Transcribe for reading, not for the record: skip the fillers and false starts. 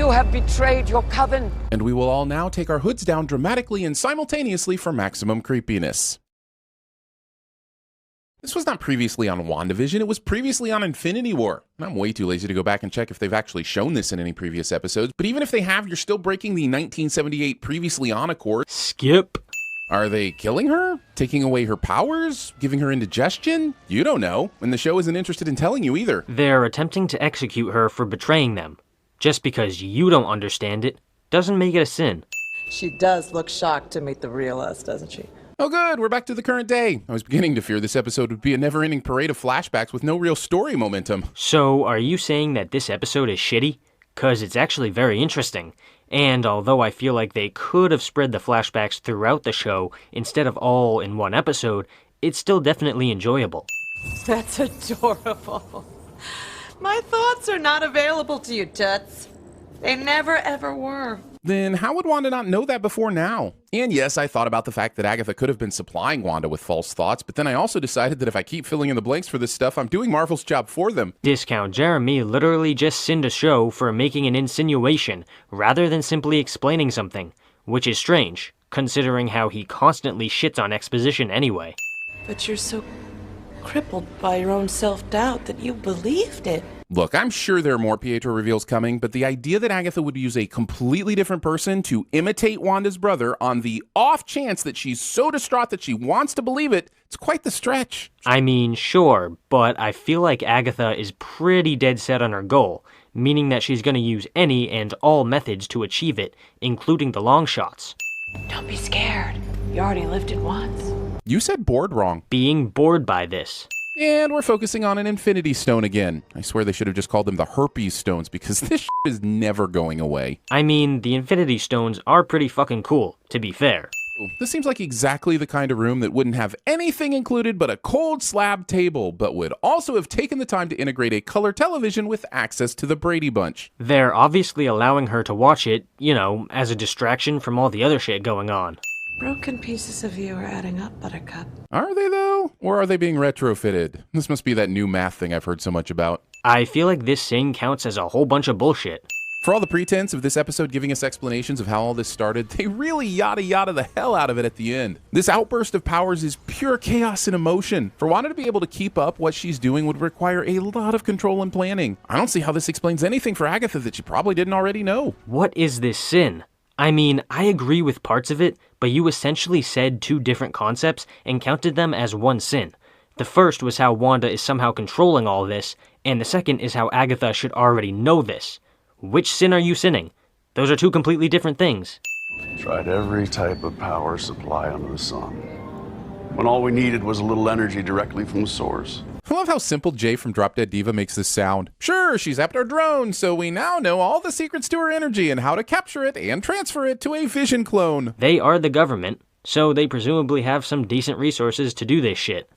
You have betrayed your coven. And we will all now take our hoods down dramatically and simultaneously for maximum creepiness. This was not previously on WandaVision, it was previously on Infinity War. I'm way too lazy to go back and check if they've actually shown this in any previous episodes, but even if they have, you're still breaking the 1978 previously on accord. Skip. Are they killing her? Taking away her powers? Giving her indigestion? You don't know, and the show isn't interested in telling you either. They're attempting to execute her for betraying them. Just because you don't understand it doesn't make it a sin. She does look shocked to meet the real us, doesn't she? Oh good, we're back to the current day. I was beginning to fear this episode would be a never-ending parade of flashbacks with no real story momentum. So, are you saying that this episode is shitty? 'Cause it's actually very interesting. And although I feel like they could have spread the flashbacks throughout the show instead of all in one episode, it's still definitely enjoyable. That's adorable. My thoughts are not available to you, Toots. They never ever were. Then how would Wanda not know that before now? And yes, I thought about the fact that Agatha could have been supplying Wanda with false thoughts, but then I also decided that if I keep filling in the blanks for this stuff, I'm doing Marvel's job for them. Discount Jeremy literally just sinned a show for making an insinuation rather than simply explaining something, which is strange, considering how he constantly shits on exposition anyway. But you're so crippled by your own self-doubt that you believed it. Look, I'm sure there are more Pietro reveals coming, but the idea that Agatha would use a completely different person to imitate Wanda's brother on the off chance that she's so distraught that she wants to believe it, it's quite the stretch. I mean, sure, but I feel like Agatha is pretty dead set on her goal, meaning that she's gonna use any and all methods to achieve it, including the long shots. Don't be scared. You already lived it once. You said bored wrong. Being bored by this. And we're focusing on an Infinity Stone again. I swear they should have just called them the Herpes Stones because this shit is never going away. I mean, the Infinity Stones are pretty fucking cool, to be fair. This seems like exactly the kind of room that wouldn't have anything included but a cold slab table, but would also have taken the time to integrate a color television with access to the Brady Bunch. They're obviously allowing her to watch it, you know, as a distraction from all the other shit going on. Broken pieces of you are adding up, Buttercup. Are they though? Or are they being retrofitted? This must be that new math thing I've heard so much about. I feel like this scene counts as a whole bunch of bullshit. For all the pretense of this episode giving us explanations of how all this started, they really yada yada the hell out of it at the end. This outburst of powers is pure chaos and emotion. For Wanda to be able to keep up what she's doing would require a lot of control and planning. I don't see how this explains anything for Agatha that she probably didn't already know. What is this sin? I mean, I agree with parts of it, but you essentially said two different concepts and counted them as one sin. The first was how Wanda is somehow controlling all this, and the second is how Agatha should already know this. Which sin are you sinning? Those are two completely different things. Tried every type of power supply under the sun, when all we needed was a little energy directly from the source. I love how simple Jay from Drop Dead Diva makes this sound. Sure, she zapped our drone, so we now know all the secrets to her energy and how to capture it and transfer it to a Vision clone. They are the government, so they presumably have some decent resources to do this shit.